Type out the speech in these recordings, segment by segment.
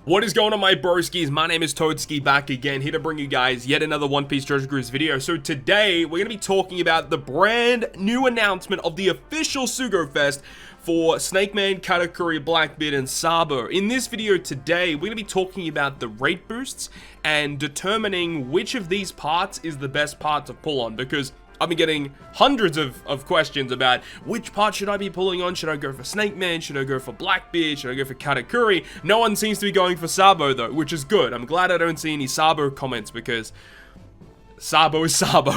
What is going on, my broskiis? My name is Toadskii, back again, here to bring you guys yet another One Piece Treasure Cruise video. So today, we're going to be talking about the brand new announcement of the official Sugo-Fest for Snake Man, Katakuri, Blackbeard, and Sabo. In this video today, we're going to be talking about the rate boosts and determining which of these parts is the best part to pull on, because I've been getting hundreds of questions about which part should I be pulling on. Should I go for Snake Man? Should I go for Blackbeard? Should I go for Katakuri? No one seems to be going for Sabo though, which is good. I'm glad I don't see any Sabo comments because Sabo is Sabo.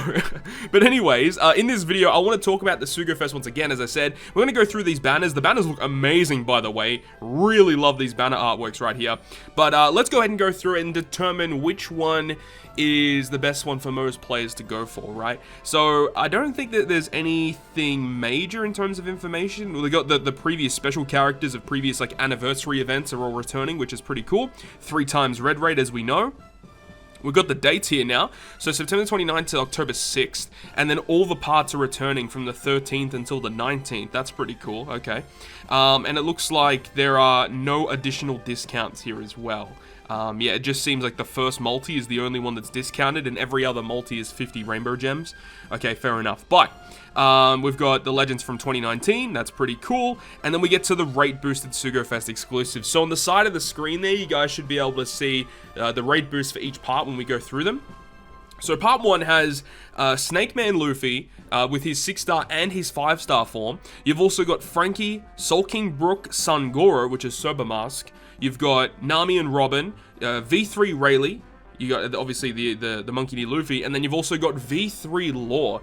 But anyways, in this video, I want to talk about the Sugo-Fest once again. As I said, we're going to go through these banners. The banners look amazing, by the way. Really love these banner artworks right here. But let's go ahead and go through it and determine which one is the best one for most players to go for, right? So I don't think that there's anything major in terms of information. We got the previous special characters of previous like anniversary events are all returning, which is pretty cool. 3 times red rate, as we know. We've got the dates here now, so September 29th to October 6th, and then all the parts are returning from the 13th until the 19th. That's pretty cool, okay. And it looks like there are no additional discounts here as well. Yeah, it just seems like the first multi is the only one that's discounted, and every other multi is 50 rainbow gems. Okay, fair enough. But we've got the Legends from 2019, that's pretty cool. And then we get to the rate boosted Sugo-Fest exclusives. So on the side of the screen there, you guys should be able to see the rate boost for each part when we go through them. So part 1 has Snake Man Luffy with his 6-star and his 5-star form. You've also got Frankie, Soul King Brook, Sun Goro, which is Sober Mask. You've got Nami and Robin, V3 Rayleigh. You got obviously the Monkey D. Luffy, and then you've also got V3 Law.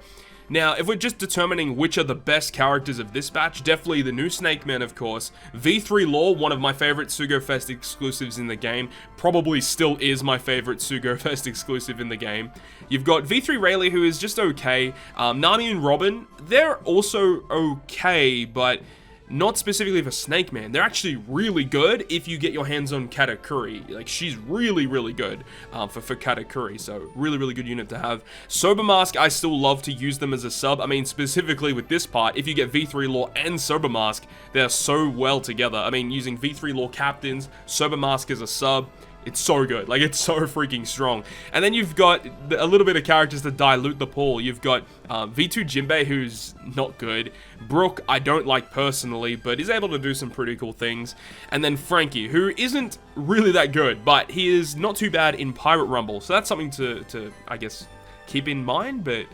Now, if we're just determining which are the best characters of this batch, definitely the new Snake Man, of course. V3 Law, one of my favorite Sugo-Fest exclusives in the game, probably still is my favorite Sugo-Fest exclusive in the game. You've got V3 Rayleigh, who is just okay. Nami and Robin, they're also okay, but not specifically for Snake Man. They're actually really good if you get your hands on Katakuri. Like, she's really, really good for Katakuri. So, really, really good unit to have. Sober Mask, I still love to use them as a sub. I mean, specifically with this part, if you get V3 Law and Sober Mask, they're so well together. I mean, using V3 Law captains, Sober Mask as a sub, it's so good. Like, it's so freaking strong. And then you've got a little bit of characters to dilute the pool. You've got V2 Jinbei, who's not good. Brook, I don't like personally, but is able to do some pretty cool things. And then Frankie, who isn't really that good, but he is not too bad in Pirate Rumble. So that's something to I guess, keep in mind. But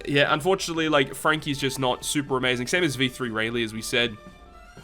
yeah, unfortunately, like, Frankie's just not super amazing. Same as V3 Rayleigh, as we said.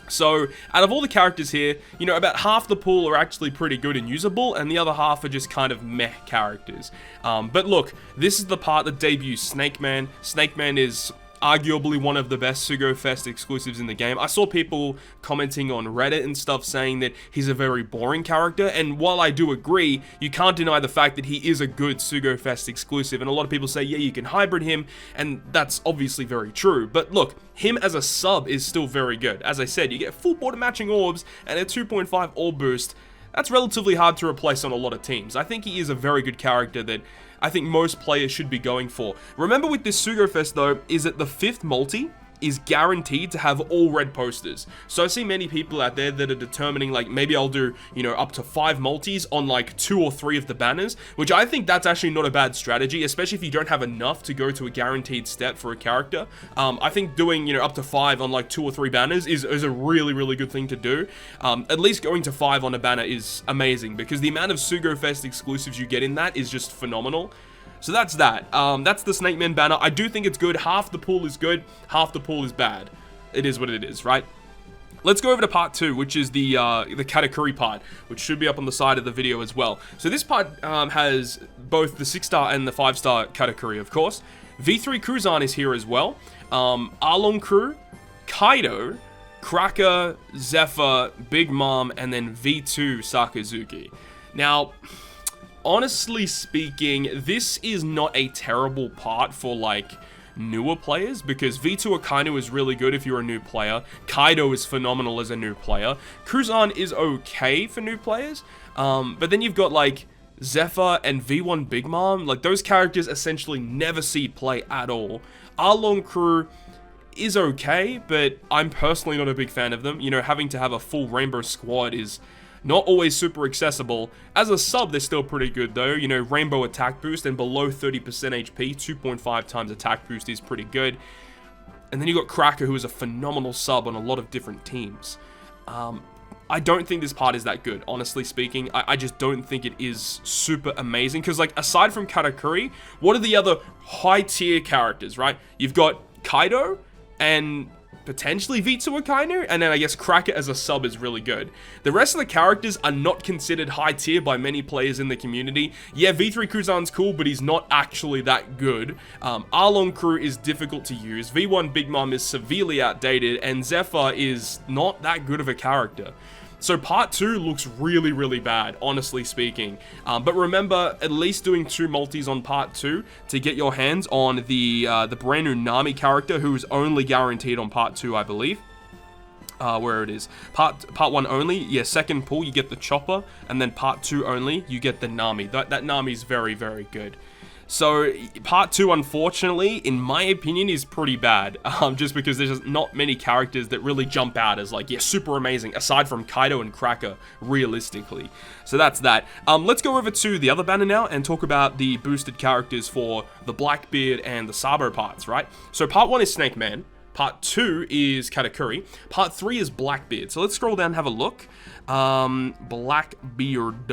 So, out of all the characters here, you know, about half the pool are actually pretty good and usable, and the other half are just kind of meh characters. But look, this is the part that debuts Snake Man. Snake Man is arguably one of the best Sugo-Fest exclusives in the game. I saw people commenting on Reddit and stuff saying that he's a very boring character, and while I do agree, you can't deny the fact that he is a good Sugo-Fest exclusive, and a lot of people say, yeah, you can hybrid him, and that's obviously very true. But look, him as a sub is still very good. As I said, you get full border matching orbs and a 2.5 orb boost. That's relatively hard to replace on a lot of teams. I think he is a very good character that I think most players should be going for. Remember with this Sugo-Fest though, is that the 5th multi is guaranteed to have all red posters. So I see many people out there that are determining, like, maybe I'll do, you know, up to 5 multis on like 2 or 3 of the banners, which I think that's actually not a bad strategy, especially if you don't have enough to go to a guaranteed step for a character. I think doing, you know, up to 5 on like 2 or 3 banners is a really, really good thing to do. At least going to 5 on a banner is amazing, because the amount of Sugo-Fest exclusives you get in that is just phenomenal. So that's that. That's the Snake Man banner. I do think it's good. Half the pool is good, half the pool is bad. It is what it is, right? Let's go over to part 2, which is the Katakuri part, which should be up on the side of the video as well. So this part has both the 6-star and the 5-star Katakuri, of course. V3 Cruzan is here as well. Arlong Crew, Kaido, Cracker, Zephyr, Big Mom, and then V2 Sakazuki. Now, honestly speaking, this is not a terrible part for, like, newer players, because V2 Akainu is really good if you're a new player. Kaido is phenomenal as a new player. Cruzan is okay for new players, but then you've got, like, Zephyr and V1 Big Mom. Like, those characters essentially never see play at all. Arlong Crew is okay, but I'm personally not a big fan of them. You know, having to have a full rainbow squad is Not always super accessible. As a sub, they're still pretty good though. You know, rainbow attack boost and below 30% HP, 2.5 times attack boost is pretty good. And then you got Cracker, who is a phenomenal sub on a lot of different teams. I don't think this part is that good, honestly speaking. I just don't think it is super amazing. Because, like, aside from Katakuri, what are the other high-tier characters, right? You've got Kaido and potentially V2 Akainu, and then I guess Cracker as a sub is really good. The rest of the characters are not considered high tier by many players in the community. Yeah, V3 Kuzan's cool, but he's not actually that good. Arlong Crew is difficult to use. V1 Big Mom is severely outdated, and Zephyr is not that good of a character. So part 2 looks really, really bad, honestly speaking. But remember, at least doing 2 multis on part 2 to get your hands on the brand new Nami character, who is only guaranteed on part 2, I believe. Where it is. Part 1 only, yeah, second pull, you get the Chopper, and then part 2 only, you get the Nami. That Nami is very, very good. So, part 2, unfortunately, in my opinion, is pretty bad. Just because there's just not many characters that really jump out as, like, yeah, super amazing, aside from Kaido and Cracker, realistically. So that's that. Let's go over to the other banner now and talk about the boosted characters for the Blackbeard and the Sabo parts, right? So, part 1 is Snake Man. Part 2 is Katakuri. Part 3 is Blackbeard. So, let's scroll down and have a look. Blackbeard.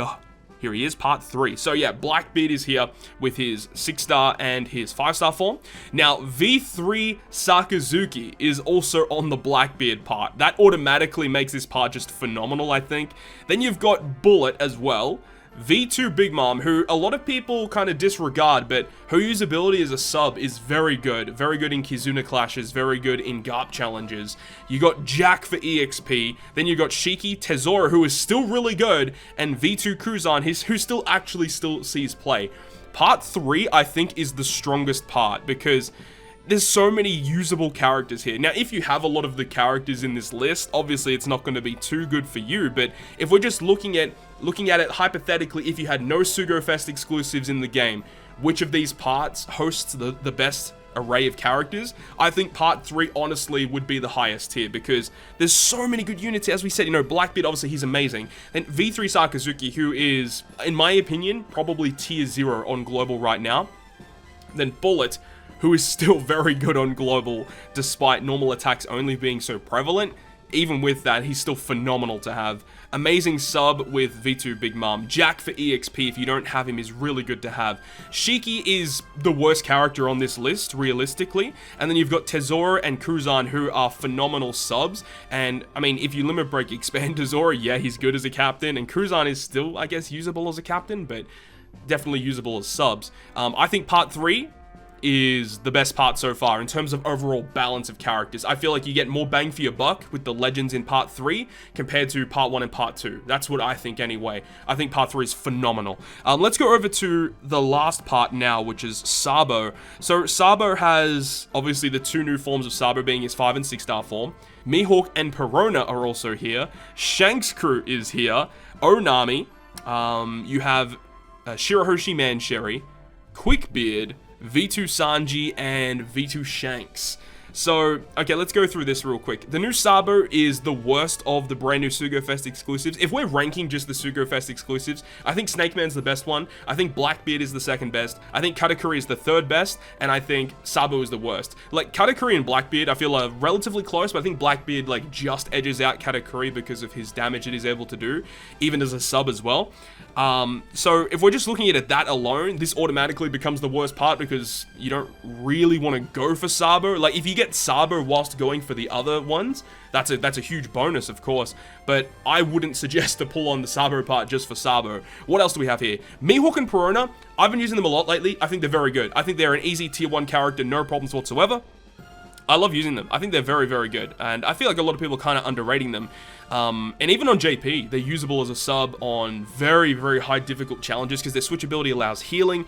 Here he is, part 3. So yeah, Blackbeard is here with his 6-star and his 5-star form. Now, V3 Sakazuki is also on the Blackbeard part. That automatically makes this part just phenomenal, I think. Then you've got Bullet as well. V2 Big Mom, who a lot of people kind of disregard, but her usability as a sub is very good. Very good in Kizuna clashes, very good in Garp challenges. You got Jack for EXP, then you got Shiki Tesoro, who is still really good, and V2 Kuzan, who still sees play. Part 3, I think, is the strongest part, because there's so many usable characters here. Now, if you have a lot of the characters in this list, obviously it's not going to be too good for you, but if we're just looking at it hypothetically, if you had no Sugo-Fest exclusives in the game, which of these parts hosts the best array of characters? I think part 3 honestly would be the highest tier, because there's so many good units. As we said, you know, Blackbeard, obviously he's amazing. Then V3 Sakazuki, who is, in my opinion, probably tier 0 on global right now. Then Bullet, who is still very good on global, despite normal attacks only being so prevalent. Even with that, he's still phenomenal to have. Amazing sub with V2 Big Mom. Jack for EXP, if you don't have him, is really good to have. Shiki is the worst character on this list, realistically. And then you've got Tesoro and Kuzan, who are phenomenal subs. And, I mean, if you limit break expand Tesoro, yeah, he's good as a captain. And Kuzan is still, I guess, usable as a captain, but definitely usable as subs. I think part 3 is the best part so far in terms of overall balance of characters. I feel like you get more bang for your buck with the legends in part 3 compared to part 1 and part 2. That's what I think anyway. I think part 3 is phenomenal. Let's go over to the last part now, which is Sabo. So Sabo has obviously the 2 new forms of Sabo, being his 5 and 6-star form. Mihawk and Perona are also here. Shanks Crew is here. Onami. You have Shirahoshi Mancherry, Quickbeard, V2 Sanji, and V2 Shanks. So, okay, let's go through this real quick. The new Sabo is the worst of the brand new Sugo-Fest exclusives. If we're ranking just the Sugo-Fest exclusives, I think Snake Man's the best one. I think Blackbeard is the second best. I think Katakuri is the third best. And I think Sabo is the worst. Like, Katakuri and Blackbeard, I feel are relatively close, but I think Blackbeard, like, just edges out Katakuri because of his damage that he's able to do, even as a sub as well. So if we're just looking at it that alone, this automatically becomes the worst part because you don't really want to go for Sabo. Like, if you get Sabo whilst going for the other ones, that's a huge bonus, of course, but I wouldn't suggest to pull on the Sabo part just for Sabo. What else do we have here? Mihawk and Perona, I've been using them a lot lately. I think they're very good. I think they're an easy tier 1 character, no problems whatsoever. I love using them. I think they're very, very good, and I feel like a lot of people are kind of underrating them. And even on JP, they're usable as a sub on very, very high difficult challenges because their switchability allows healing,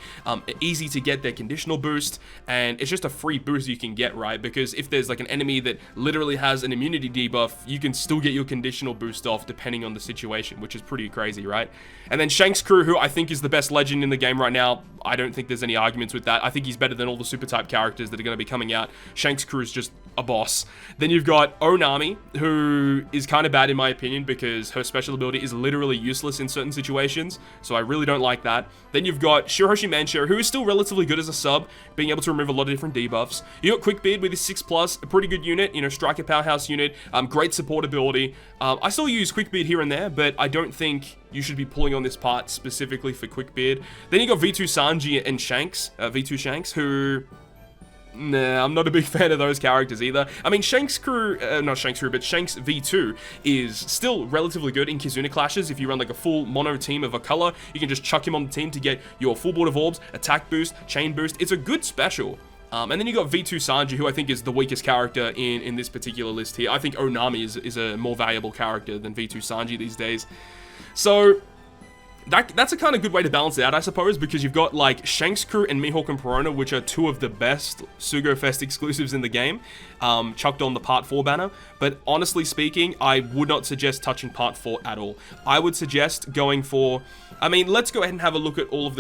easy to get their conditional boost, and it's just a free boost you can get, right? Because if there's like an enemy that literally has an immunity debuff, you can still get your conditional boost off depending on the situation, which is pretty crazy, right? And then Shanks Crew, who I think is the best legend in the game right now. I don't think there's any arguments with that. I think he's better than all the super type characters that are going to be coming out. Shanks Crew is just a boss. Then you've got Onami, who is kind of bad in my opinion, because her special ability is literally useless in certain situations, so I really don't like that. Then you've got Shiroshi Manshiro, who is still relatively good as a sub, being able to remove a lot of different debuffs. You got Quickbeard with his 6+, a pretty good unit, you know, striker powerhouse unit, great support ability. I still use Quickbeard here and there, but I don't think you should be pulling on this part specifically for Quickbeard. Then you got V2 Sanji and Shanks, V2 Shanks, who... Nah, I'm not a big fan of those characters either. I mean, Shanks Crew, not Shanks Crew, but Shanks V2 is still relatively good in Kizuna clashes. If you run like a full mono team of a color, you can just chuck him on the team to get your full board of orbs, attack boost, chain boost. It's a good special. And then you got V2 Sanji, who I think is the weakest character in this particular list here. I think Onami is a more valuable character than V2 Sanji these days. So... That's a kind of good way to balance it out, I suppose, because you've got, like, Shanks Crew and Mihawk and Perona, which are two of the best Sugo-Fest exclusives in the game, chucked on the Part 4 banner. But honestly speaking, I would not suggest touching Part 4 at all. I would suggest going for... I mean, let's go ahead and have a look at all of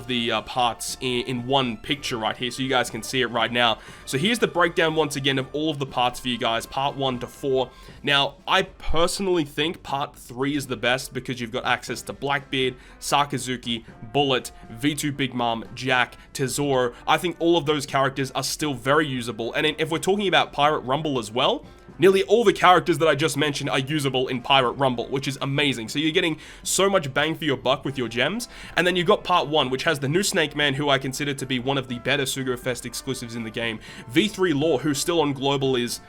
the parts in one picture right here, so you guys can see it right now. So here's the breakdown once again of all of the parts for you guys, Part 1 to 4. Now, I personally think Part 3 is the best because you've got access to Blackbeard, Sakazuki, Bullet, V2 Big Mom, Jack, Tesoro. I think all of those characters are still very usable. And if we're talking about Pirate Rumble as well, nearly all the characters that I just mentioned are usable in Pirate Rumble, which is amazing. So you're getting so much bang for your buck with your gems. And then you've got Part 1, which has the new Snake Man, who I consider to be one of the better Sugo-Fest exclusives in the game. V3 Law, who still on Global is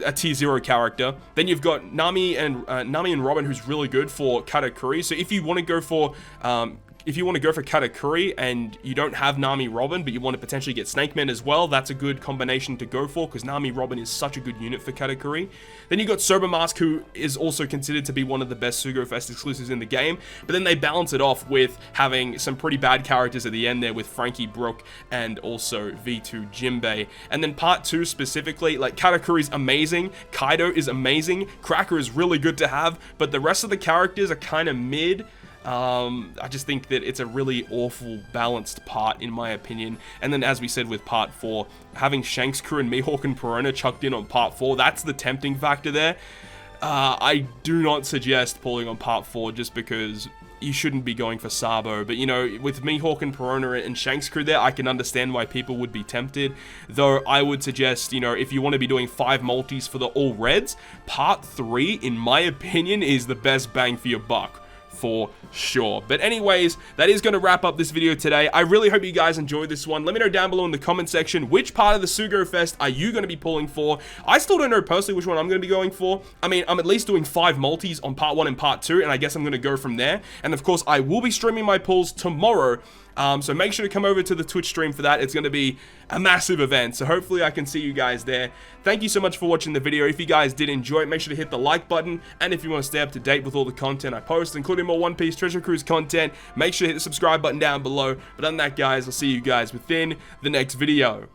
a tier 0 character. Then you've got Nami and Robin, who's really good for Katakuri. So if you want to go for Katakuri and you don't have Nami Robin, but you want to potentially get Snake Man as well, that's a good combination to go for, because Nami Robin is such a good unit for Katakuri. Then you got Sober Mask, who is also considered to be one of the best Sugo-Fest exclusives in the game, but then they balance it off with having some pretty bad characters at the end there with Frankie Brook and also V2 Jimbei. And then Part 2 specifically, like, Katakuri's amazing, Kaido is amazing, Cracker is really good to have, but the rest of the characters are kind of mid. I just think that it's a really awful balanced part, in my opinion. And then, as we said with Part 4, having Shanks Crew and Mihawk and Perona chucked in on Part 4, that's the tempting factor there. I do not suggest pulling on Part 4 just because you shouldn't be going for Sabo. But, you know, with Mihawk and Perona and Shanks Crew there, I can understand why people would be tempted. Though, I would suggest, you know, if you want to be doing 5 multis for the all reds, Part 3, in my opinion, is the best bang for your buck. For sure. But anyways, that is going to wrap up this video today. I really hope you guys enjoyed this one. Let me know down below in the comment section, which part of the Sugo-Fest are you going to be pulling for? I still don't know personally which one I'm going to be going for. I mean, I'm at least doing 5 multis on Part 1 and Part 2, and I guess I'm going to go from there. And of course, I will be streaming my pulls tomorrow. So make sure to come over to the Twitch stream for that. It's going to be a massive event, so hopefully I can see you guys there. Thank you so much for watching the video. If you guys did enjoy it, make sure to hit the like button, and if you want to stay up to date with all the content I post, including more One Piece Treasure Cruise content, make sure to hit the subscribe button down below. But other than that, guys, I'll see you guys within the next video.